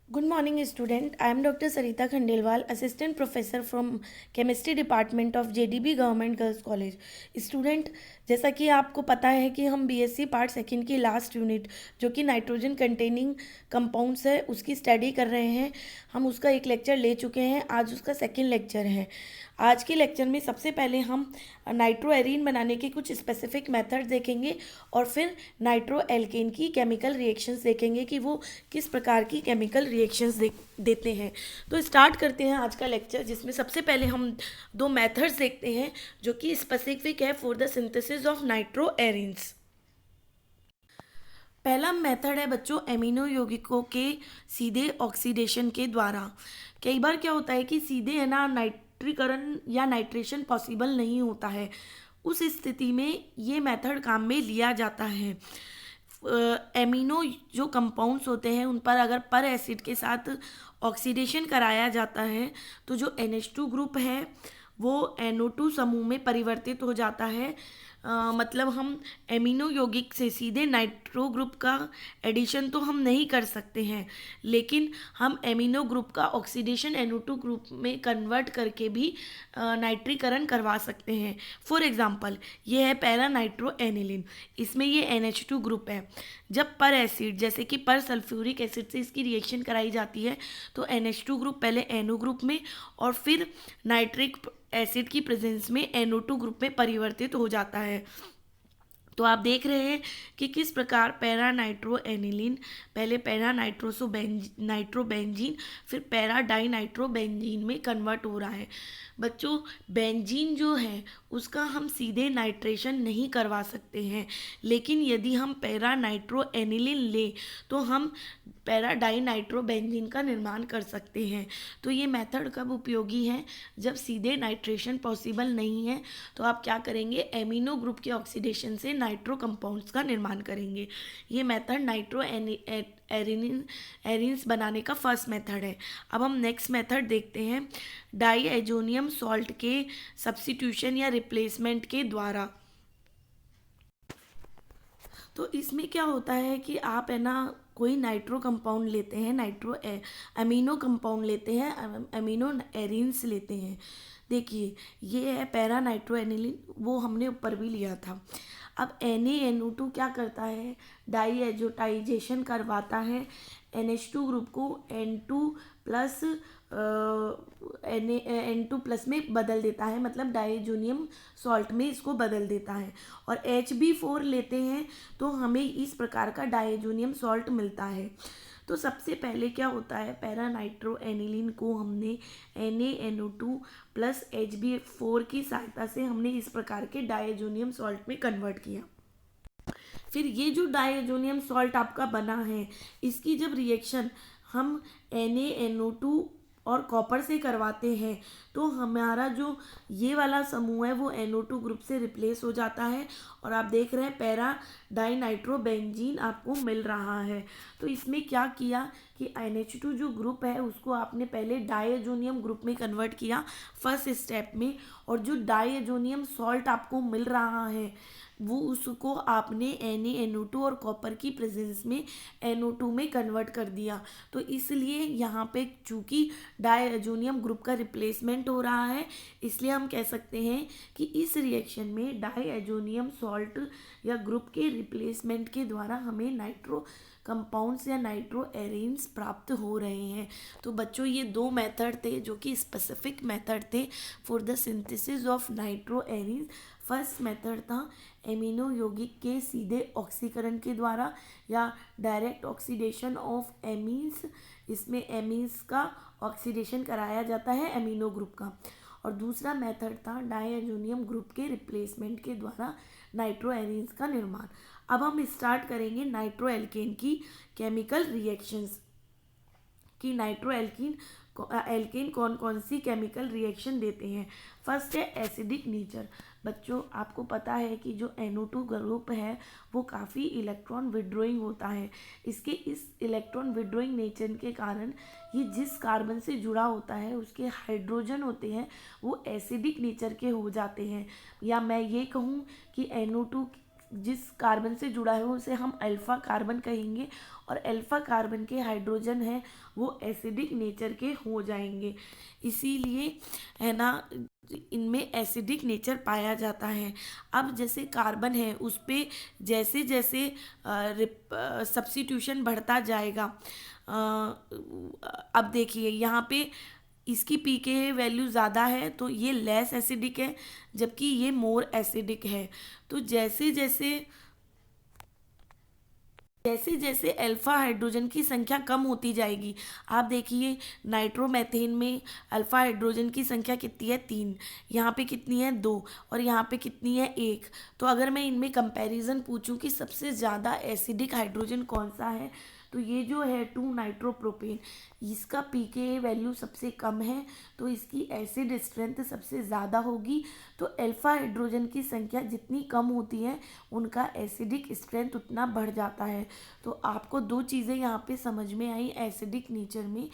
Good morning, student. I am Dr. Sarita Khandelwal, Assistant Professor from Chemistry Department of JDB Government Girls College. Student, जैसा कि आपको पता है कि हम बीएससी पार्ट सेकंड की लास्ट यूनिट जो कि नाइट्रोजन कंटेनिंग कंपाउंड्स है उसकी स्टडी कर रहे हैं। हम उसका एक लेक्चर ले चुके हैं, आज उसका सेकंड लेक्चर है। आज के लेक्चर में सबसे पहले हम नाइट्रो एरीन बनाने के कुछ स्पेसिफिक मेथड्स देखेंगे और फिर नाइट्रो एल्केन की केमिकल रिएक्शंस देखेंगे कि वो किस प्रकार की केमिकल रिएक्शंस देते हैं। तो स्टार्ट करते हैं आज का लेक्चर, जिसमें सबसे पहले हम दो मेथड्स देखते हैं जो कि स्पेसिफिक है for the synthesis of nitro arenes. पहला मेथड है बच्चों एमिनो यौगिकों के सीधे ऑक्सीडेशन के द्वारा। कई बार क्या होता है कि सीधे है ना नाइट्रीकरण या नाइट्रेशन पॉसिबल नहीं होता है, उस स्थिति में ये मेथड काम में लिया जाता है। एमिनो जो कंपाउंड्स होते हैं उन पर अगर पर एसिड के साथ ऑक्सीडेशन कराया जाता है तो जो NH2 ग्रुप है वो NO2 समूह में परिवर्तित हो जाता है। मतलब हम एमिनो यौगिक से सीधे नाइट्रो ग्रुप का एडिशन तो हम नहीं कर सकते हैं, लेकिन हम एमिनो ग्रुप का ऑक्सीडेशन NO2 ग्रुप में कन्वर्ट करके भी नाइट्रीकरण करवा सकते हैं। फॉर एग्जांपल ये है पैरा नाइट्रो एनिलीन, इसमें ये NH2 ग्रुप है। जब पर एसिड जैसे कि पर सल्फ्यूरिक एसिड से इसकी रिएक्शन कराई जाती है तो NH2 ग्रुप पहले NO ग्रुप में और फिर नाइट्रिक एसिड की प्रेजेंस में NO2 ग्रुप में परिवर्तित हो जाता है। तो आप देख रहे हैं कि किस प्रकार पैरा नाइट्रो एनिलीन पहले पैरा नाइट्रोबेंजीन फिर पैरा डाई नाइट्रोबेंजीन में कन्वर्ट हो रहा है। बच्चों, बेंजीन जो है उसका हम सीधे नाइट्रेशन नहीं करवा सकते हैं, लेकिन यदि हम पैरा नाइट्रो एनिलीन ले तो हम पैरा डाई नाइट्रोबेंजीन का निर्माण कर सकते हैं। तो ये मेथड कब उपयोगी है? जब सीधे नाइट्रेशन पॉसिबल नहीं है तो आप क्या करेंगे, एमिनो ग्रुप के ऑक्सीडेशन से नाइट्रो कंपाउंड्स का निर्माण करेंगे। ये मेथड नाइट्रो एरिन्स बनाने का फर्स्ट मेथड है। अब हम नेक्स्ट मेथड देखते हैं डाई एजोनियम सॉल्ट के सब्स्टिट्यूशन या रिप्लेसमेंट के द्वारा। तो इसमें क्या होता है कि आप है ना कोई नाइट्रो कंपाउंड लेते हैं, अमीनो कंपाउंड लेते हैं, अमीनो एरिन्स लेते हैं। देखिए ये है पैरा नाइट्रो एनिलीन, वो हमने ऊपर भी लिया था। अब NaNO2 क्या करता है, डाई एजोटाइजेशन करवाता है NH2 ग्रुप को N2 प्लस N2 प्लस में बदल देता है, मतलब डाइजोनियम सॉल्ट में इसको बदल देता है। और HB4 लेते हैं तो हमें इस प्रकार का डाइजोनियम सॉल्ट मिलता है। तो सबसे पहले क्या होता है, पैरा नाइट्रो एनिलीन को हमने NaNO2 प्लस HB4 की सहायता से हमने इस प्रकार के डाइजोनियम सॉल्ट में कन्वर्ट किया। फिर ये जो डाइजोनियम सॉल्ट आपका बना है इसकी जब रिएक्शन हम NaNO2 और कॉपर से करवाते हैं तो हमारा जो ये वाला समूह है वो NO2 ग्रुप से रिप्लेस हो जाता है और आप देख रहे हैं पैरा डाइनाइट्रोबेंजीन आपको मिल रहा है। तो इसमें क्या किया कि NH2 जो ग्रुप है उसको आपने पहले डाइएजोनियम ग्रुप में कन्वर्ट किया फर्स्ट स्टेप में, और जो डाइएजोनियम सॉल्ट आपको मिल रहा है वो उसको आपने NaNO2 और कॉपर की प्रेजेंस में NO2 में कन्वर्ट कर दिया। तो इसलिए यहाँ पे चूँकि डाइएजोनियम ग्रुप का रिप्लेसमेंट हो रहा है, इसलिए हम कह सकते हैं कि इस रिएक्शन में डाइएजोनियम सॉल्ट या ग्रुप के रिप्लेसमेंट के द्वारा हमें नाइट्रो कंपाउंड्स या नाइट्रो एरिन्स प्राप्त हो रहे हैं। तो बच्चों ये दो मेथड थे जो कि स्पेसिफिक मेथड थे for the synthesis of nitro arenes. First method था एमिनो यौगिक के सीधे ऑक्सीकरण के द्वारा या डायरेक्ट ऑक्सीडेशन ऑफ एमीन्स, इसमें एमीन्स का ऑक्सीडेशन कराया जाता है एमिनो ग्रुप का। और दूसरा मेथड था डाइएजोनियम ग्रुप के रिप्लेसमेंट के द्वारा नाइट्रो एरिन्स का निर्माण। अब हम स्टार्ट करेंगे नाइट्रो एल्केन की केमिकल रिएक्शंस कि नाइट्रो एल्केन कौन कौन सी केमिकल रिएक्शन देते हैं। फर्स्ट है एसिडिक नेचर। बच्चों आपको पता है कि जो NO2 ग्रुप है वो काफ़ी इलेक्ट्रॉन विड्रॉइंग होता है। इसके इस इलेक्ट्रॉन विड्रॉइंग नेचर के कारण ये जिस कार्बन से जुड़ा होता है उसके हाइड्रोजन होते हैं वो एसिडिक नेचर के हो जाते हैं। या मैं ये कहूँ कि NO2 जिस कार्बन से जुड़ा है उसे हम अल्फा कार्बन कहेंगे, और अल्फा कार्बन के हाइड्रोजन है वो एसिडिक नेचर के हो जाएंगे। इसीलिए है ना, इनमें एसिडिक नेचर पाया जाता है। अब जैसे कार्बन है उस पे जैसे जैसे सब्स्टिट्यूशन बढ़ता जाएगा, अब देखिए यहाँ पे इसकी पीके वैल्यू ज़्यादा है तो ये लेस एसिडिक है, जबकि ये मोर एसिडिक है। तो जैसे जैसे जैसे जैसे अल्फा हाइड्रोजन की संख्या कम होती जाएगी, आप देखिए नाइट्रोमेथेन में अल्फा हाइड्रोजन की संख्या कितनी है, 3, यहाँ पे कितनी है, 2, और यहाँ पे कितनी है, 1। तो अगर मैं इनमें कंपैरिजन पूछूं कि सबसे ज़्यादा एसिडिक हाइड्रोजन कौन सा है, तो ये जो है 2 नाइट्रोप्रोपेन, इसका पीके वैल्यू सबसे कम है, तो इसकी एसिड स्ट्रेंथ सबसे ज़्यादा होगी। तो अल्फा हाइड्रोजन की संख्या जितनी कम होती है उनका एसिडिक स्ट्रेंथ उतना बढ़ जाता है। तो आपको दो चीज़ें यहाँ पे समझ में आई एसिडिक नेचर में,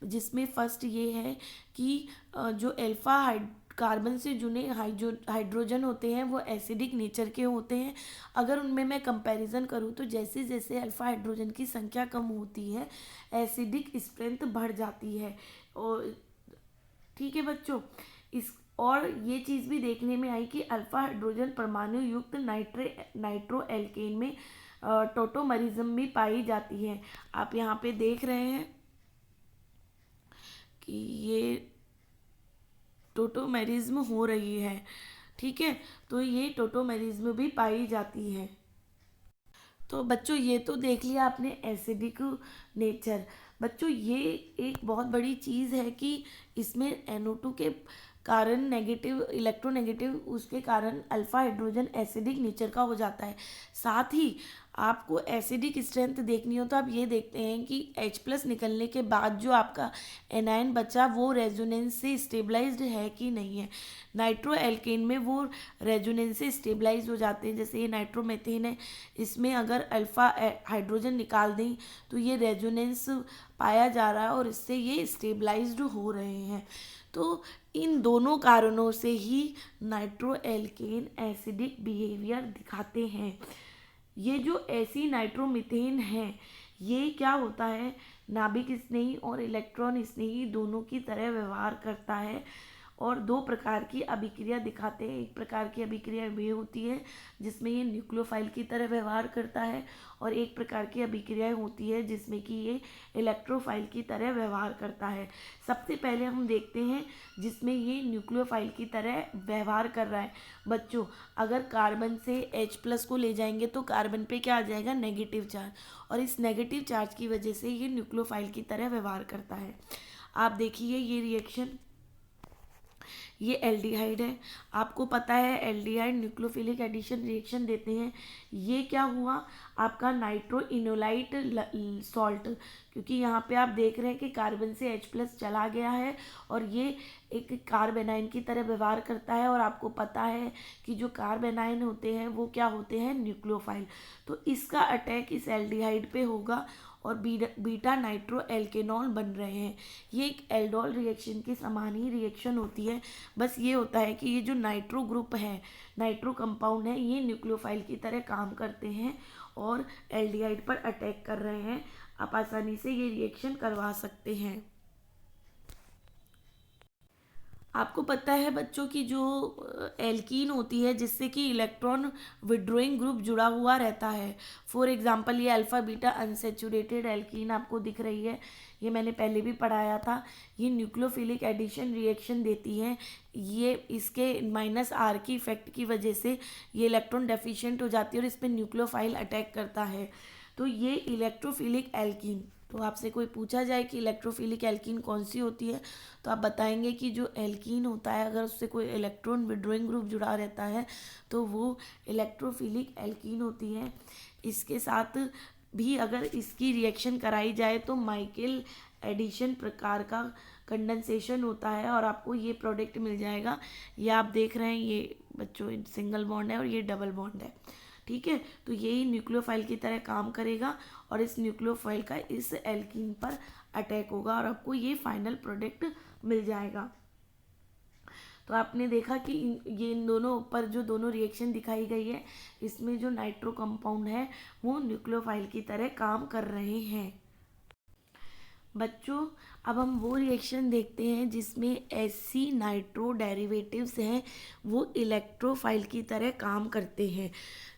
जिसमें फर्स्ट ये है कि जो अल्फा कार्बन से जुड़े हाइड्रोजन होते हैं वो एसिडिक नेचर के होते हैं। अगर उनमें मैं कंपैरिजन करूँ तो जैसे जैसे अल्फा हाइड्रोजन की संख्या कम होती है एसिडिक स्ट्रेंथ बढ़ जाती है। और ठीक है बच्चों, इस और ये चीज़ भी देखने में आई कि अल्फा हाइड्रोजन परमाणु युक्त नाइट्रो एल्केन में टोटोमरिज्म भी पाई जाती है। आप यहाँ पे देख रहे हैं कि ये टोटोमेरिज्म हो रही है, ठीक है, तो ये टोटोमेरिज्म भी पाई जाती है। तो बच्चों ये तो देख लिया आपने एसिडिक नेचर। बच्चों ये एक बहुत बड़ी चीज़ है कि इसमें NO2 के कारण नेगेटिव इलेक्ट्रोनेगेटिव उसके कारण अल्फा हाइड्रोजन एसिडिक नेचर का हो जाता है। साथ ही आपको एसिडिक स्ट्रेंथ देखनी हो तो आप ये देखते हैं कि H+ निकलने के बाद जो आपका एनायन बचा वो रेजोनेंस से स्टेबलाइज्ड है कि नहीं है। नाइट्रो एल्केन में वो रेजोनेंस से स्टेबलाइज हो जाते हैं। जैसे ये नाइट्रोमेथेन है, इसमें अगर अल्फा हाइड्रोजन निकाल दें तो ये रेजोनेंस पाया जा रहा है और इससे ये स्टेबलाइज्ड हो रहे हैं। तो इन दोनों कारणों से ही नाइट्रो एल्केन एसिडिक बिहेवियर दिखाते हैं। ये जो ऐसी नाइट्रोमीथेन है ये क्या होता है, नाभिक स्नेही और इलेक्ट्रॉन स्नेही दोनों की तरह व्यवहार करता है और दो प्रकार की अभिक्रिया दिखाते हैं। एक प्रकार की अभिक्रिया वे होती है जिसमें ये न्यूक्लियोफाइल की तरह व्यवहार करता है, और एक प्रकार की अभिक्रियाएं होती है जिसमें कि ये इलेक्ट्रोफाइल की तरह व्यवहार करता है। सबसे पहले हम देखते हैं जिसमें ये न्यूक्लियोफाइल की तरह व्यवहार कर रहा है। बच्चों अगर कार्बन से H+ को ले जाएंगे तो कार्बन पे क्या आ जाएगा, नेगेटिव चार्ज, और इस नेगेटिव चार्ज की वजह से ये न्यूक्लियोफाइल की तरह व्यवहार करता है। आप देखिए ये रिएक्शन, ये एल्डिहाइड है, आपको पता है एल्डिहाइड न्यूक्लियोफिलिक एडिशन रिएक्शन देते हैं। ये क्या हुआ आपका नाइट्रो इनोलाइट सॉल्ट, क्योंकि यहाँ पे आप देख रहे हैं कि कार्बन से H+ चला गया है और ये एक कार्बेनाइन की तरह व्यवहार करता है, और आपको पता है कि जो कार्बेनाइन होते हैं वो क्या होते हैं, न्यूक्लियोफाइल। तो इसका अटैक इस एल्डिहाइड पे होगा और बीटा नाइट्रो एल्केनॉल बन रहे हैं। ये एक एल्डोल रिएक्शन के समान ही रिएक्शन होती है, बस ये होता है कि ये जो नाइट्रो ग्रुप है, नाइट्रो कंपाउंड है, ये न्यूक्लियोफाइल की तरह काम करते हैं और एल्डिहाइड पर अटैक कर रहे हैं। आप आसानी से ये रिएक्शन करवा सकते हैं। आपको पता है बच्चों की जो एल्कीन होती है जिससे कि इलेक्ट्रॉन विड्रोइंग ग्रुप जुड़ा हुआ रहता है, फॉर एग्जांपल ये अल्फ़ा बीटा अनसेचुरेटेड एल्कीन आपको दिख रही है, ये मैंने पहले भी पढ़ाया था। ये न्यूक्लियोफिलिक एडिशन रिएक्शन देती है, ये इसके -R की इफेक्ट की वजह से ये इलेक्ट्रॉन डेफिशिएंट हो जाती है और इस पर न्यूक्लियोफाइल अटैक करता है। तो ये इलेक्ट्रोफिलिक एल्कीन, तो आपसे कोई पूछा जाए कि इलेक्ट्रोफिलिक एल्कीन कौन सी होती है तो आप बताएंगे कि जो एल्कीन होता है अगर उससे कोई इलेक्ट्रॉन विड्रॉइंग ग्रुप जुड़ा रहता है तो वो इलेक्ट्रोफिलिक एल्कीन होती है। इसके साथ भी अगर इसकी रिएक्शन कराई जाए तो माइकल एडिशन प्रकार का कंडेंसेशन होता है और आपको ये प्रोडक्ट मिल जाएगा। ये आप देख रहे हैं, ये बच्चों सिंगल बॉन्ड है और ये डबल बॉन्ड है, ठीक है। तो यही न्यूक्लियोफाइल की तरह काम करेगा और इस न्यूक्लियोफाइल का इस एल्कीन पर अटैक होगा और आपको ये फाइनल प्रोडक्ट मिल जाएगा। तो तो आपने देखा कि ये इन दोनों ऊपर जो दोनों रिएक्शन दिखाई गई है, इसमें जो नाइट्रो कंपाउंड है वो न्यूक्लियोफाइल की तरह काम कर रहे हैं। बच्चों, अब हम वो रिएक्शन देखते हैं जिसमें ऐसी नाइट्रो डेरिवेटिव्स हैं वो इलेक्ट्रोफाइल की तरह काम करते हैं।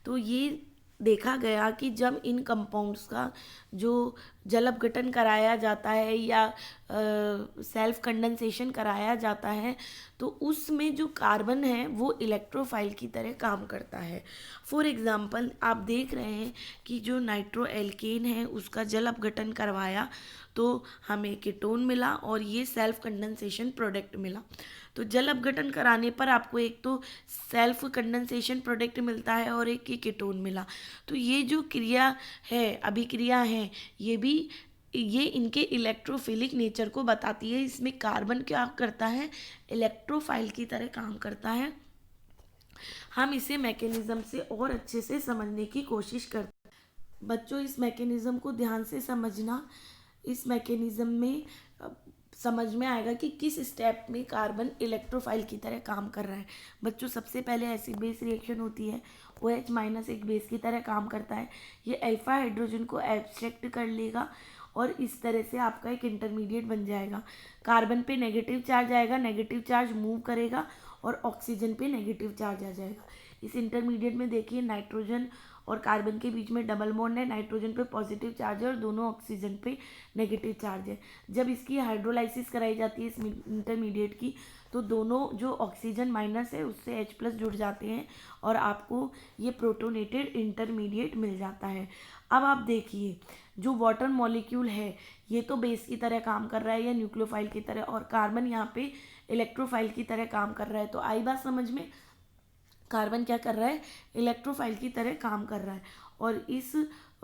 तो ये देखा गया कि जब इन कंपाउंड्स का जो जल अपघटन कराया जाता है या सेल्फ कंडेंसेशन कराया जाता है, तो उसमें जो कार्बन है वो इलेक्ट्रोफाइल की तरह काम करता है। फॉर एग्जांपल, आप देख रहे हैं कि जो नाइट्रो एल्केन है उसका जल अपघटन करवाया तो हमें कीटोन मिला और ये सेल्फ कंडेंसेशन प्रोडक्ट मिला। तो जल अपघटन कराने पर आपको एक तो सेल्फ कंडेंसेशन प्रोडक्ट मिलता है और एक कीटोन मिला। तो ये जो क्रिया है, अभिक्रिया है, ये इनके इलेक्ट्रोफिलिक नेचर को बताती है। इसमें कार्बन क्या करता है, इलेक्ट्रोफाइल की तरह काम करता है। हम इसे मैकेनिज्म से और अच्छे से समझने की कोशिश करते हैं। बच्चों, इस मैकेनिज्म को ध्यान से समझना। इस मैकेनिज्म में समझ में आएगा कि किस स्टेप में कार्बन इलेक्ट्रोफाइल की तरह काम कर रहा है। बच्चों, सबसे पहले एसिड बेस रिएक्शन होती है। OH माइनस एक बेस की तरह काम करता है। ये अल्फा हाइड्रोजन को एब्स्ट्रैक्ट कर लेगा और इस तरह से आपका एक इंटरमीडिएट बन जाएगा। कार्बन पे नेगेटिव चार्ज आएगा, नेगेटिव चार्ज मूव करेगा और ऑक्सीजन पे नेगेटिव चार्ज आ जाएगा। इस इंटरमीडिएट में देखिए नाइट्रोजन और कार्बन के बीच में डबल बॉन्ड है। नाइट्रोजन पे पॉजिटिव चार्ज है और दोनों ऑक्सीजन पे नेगेटिव चार्ज है। जब इसकी हाइड्रोलाइसिस कराई जाती है इस इंटरमीडिएट की, तो दोनों जो ऑक्सीजन माइनस है उससे H+ जुड़ जाते हैं और आपको ये प्रोटोनेटेड इंटरमीडिएट मिल जाता है। अब आप देखिए, जो वाटर मॉलिक्यूल है ये तो बेस की तरह काम कर रहा है या न्यूक्लियोफाइल की तरह, और कार्बन यहाँ पे इलेक्ट्रोफाइल की तरह काम कर रहा है। तो आई बात समझ में, कार्बन क्या कर रहा है, इलेक्ट्रोफाइल की तरह काम कर रहा है। और इस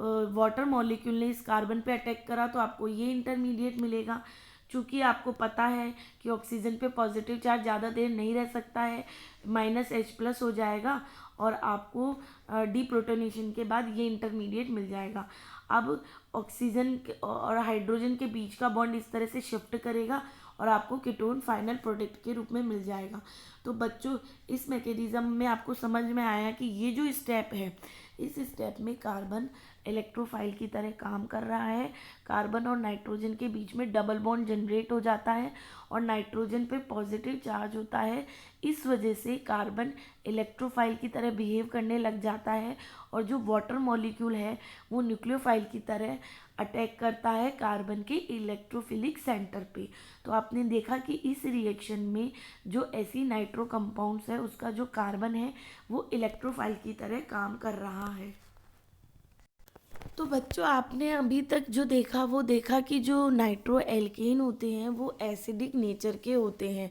वाटर मॉलिक्यूल ने इस कार्बन पे अटैक करा तो आपको ये इंटरमीडिएट मिलेगा। चूँकि आपको पता है कि ऑक्सीजन पे पॉजिटिव चार्ज ज़्यादा देर नहीं रह सकता है, -H+ हो जाएगा और आपको डीप्रोटोनेशन के बाद ये इंटरमीडिएट मिल जाएगा। अब ऑक्सीजन और हाइड्रोजन के बीच का बॉन्ड इस तरह से शिफ्ट करेगा और आपको कीटोन फाइनल प्रोडक्ट के रूप में मिल जाएगा। तो बच्चों, इस मैकेनिज्म में आपको समझ में आया कि ये जो स्टेप है, इस स्टेप में कार्बन इलेक्ट्रोफाइल की तरह काम कर रहा है। कार्बन और नाइट्रोजन के बीच में डबल बॉन्ड जनरेट हो जाता है और नाइट्रोजन पे पॉजिटिव चार्ज होता है। इस वजह से कार्बन इलेक्ट्रोफाइल की तरह बिहेव करने लग जाता है और जो वाटर मॉलिक्यूल है वो न्यूक्लियोफाइल की तरह अटैक करता है कार्बन के इलेक्ट्रोफिलिक सेंटर पे। तो आपने देखा कि इस रिएक्शन में जो ऐसी नाइट्रो कंपाउंड्स है उसका जो कार्बन है वो इलेक्ट्रोफाइल की तरह काम कर रहा है। तो बच्चों, आपने अभी तक जो देखा वो देखा कि जो नाइट्रो एल्केन होते हैं वो एसिडिक नेचर के होते हैं।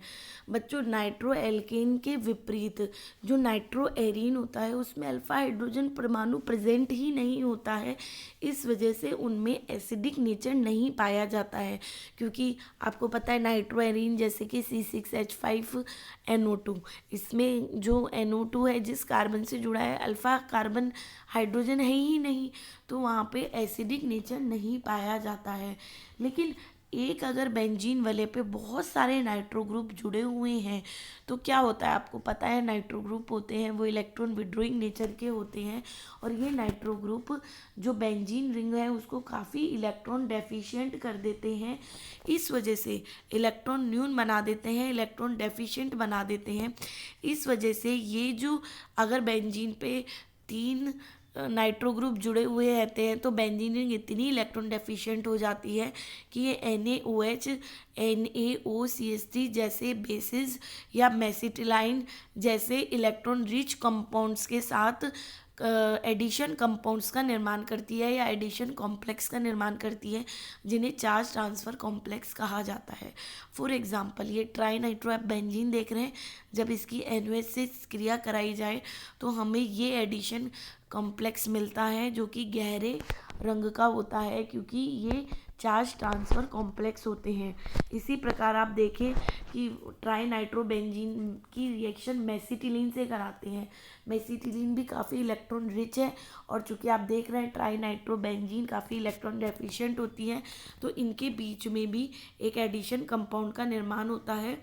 बच्चों, नाइट्रो एल्केन के विपरीत जो नाइट्रो एरीन होता है उसमें अल्फा हाइड्रोजन परमाणु प्रेजेंट ही नहीं होता है। इस वजह से उनमें एसिडिक नेचर नहीं पाया जाता है, क्योंकि आपको पता है नाइट्रो एरीन जैसे कि C6H5NO2, इसमें जो NO2 है जिस कार्बन से जुड़ा है, अल्फा कार्बन हाइड्रोजन है ही नहीं, तो वहाँ पे एसिडिक नेचर नहीं पाया जाता है। लेकिन एक अगर बेंजीन वाले पे बहुत सारे नाइट्रो ग्रुप जुड़े हुए हैं तो क्या होता है, आपको पता है नाइट्रो ग्रुप होते हैं वो इलेक्ट्रॉन विड्रॉइंग नेचर के होते हैं और ये नाइट्रो ग्रुप जो बेंजीन रिंग है उसको काफ़ी इलेक्ट्रॉन डेफिशिएंट कर देते हैं। इस वजह से इलेक्ट्रॉन न्यून बना देते हैं, इलेक्ट्रॉन डेफिशिएंट बना देते हैं। इस वजह से ये जो अगर बेंजीन पे 3 नाइट्रो ग्रुप जुड़े हुए रहते हैं तो बेंजीन रिंग इतनी इलेक्ट्रॉन डेफिशिएंट हो जाती है कि ये NaOH NaOCH3 जैसे बेसिस या मेसिटिलाइन जैसे इलेक्ट्रॉन रिच कंपाउंड्स के साथ एडिशन कंपाउंड्स का निर्माण करती है या एडिशन कॉम्प्लेक्स का निर्माण करती है, जिन्हें चार्ज ट्रांसफ़र कॉम्प्लेक्स कहा जाता है। फॉर एग्जांपल, ये ट्राई नाइट्रो आप बेंजीन देख रहे हैं, जब इसकी NOH से क्रिया कराई जाए तो हमें ये एडिशन कॉम्प्लेक्स मिलता है जो कि गहरे रंग का होता है, क्योंकि ये चार्ज ट्रांसफ़र कॉम्प्लेक्स होते हैं। इसी प्रकार आप देखें कि ट्राई नाइट्रो बेंजीन की रिएक्शन मेसिटिलीन से कराते हैं। मेसिटिलीन भी काफ़ी इलेक्ट्रॉन रिच है और चूँकि आप देख रहे हैं ट्राई नाइट्रो बेंजीन काफ़ी इलेक्ट्रॉन डेफिशिएंट होती है, तो इनके बीच में भी एक एडिशन कंपाउंड का निर्माण होता है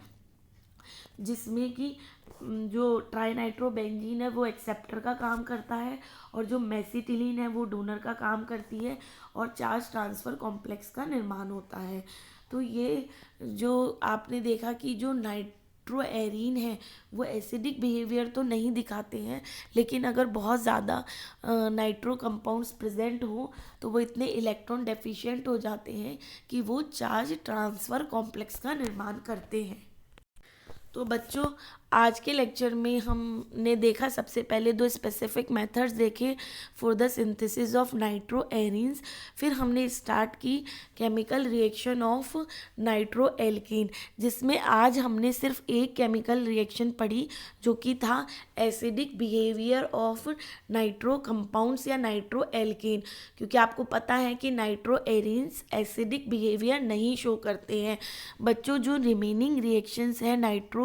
जिसमें कि जो ट्राइनाइट्रोबेंजीन है वो एक्सेप्टर का काम करता है और जो मेसिटिलीन है वो डोनर का काम करती है और चार्ज ट्रांसफ़र कॉम्प्लेक्स का निर्माण होता है। तो ये जो आपने देखा कि जो नाइट्रोएरीन है वो एसिडिक बिहेवियर तो नहीं दिखाते हैं, लेकिन अगर बहुत ज़्यादा नाइट्रो कंपाउंड्स प्रेजेंट हो तो वो इतने इलेक्ट्रॉन डेफिशिएंट हो जाते हैं कि वो चार्ज ट्रांसफ़र कॉम्प्लेक्स का निर्माण करते हैं। तो बच्चों, आज के लेक्चर में हमने देखा, सबसे पहले दो स्पेसिफिक मेथड्स देखे फॉर द सिंथेसिस ऑफ नाइट्रोएरीन्स, फिर हमने स्टार्ट की केमिकल रिएक्शन ऑफ नाइट्रोएल्कीन, जिसमें आज हमने सिर्फ एक केमिकल रिएक्शन पढ़ी जो कि था acidic behaviour of nitro compounds या नाइट्रोएल्कीन, क्योंकि आपको पता है कि नाइट्रोएरीन्स एसिडिक बिहेवियर नहीं शो करते हैं। बच्चों, जो रिमेनिंग रिएक्शंस है नाइट्रो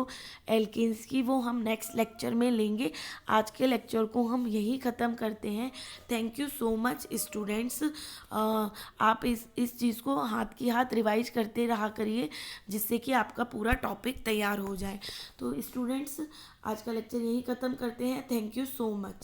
एल्कीन्स की वो हम नेक्स्ट लेक्चर में लेंगे। आज के लेक्चर को हम यही ख़त्म करते हैं। Thank you so much students. आप इस चीज़ को हाथ की हाथ रिवाइज करते रहा करिए, जिससे कि आपका पूरा टॉपिक तैयार हो जाए। तो स्टूडेंट्स, आज का लेक्चर यही ख़त्म करते हैं। Thank you so much.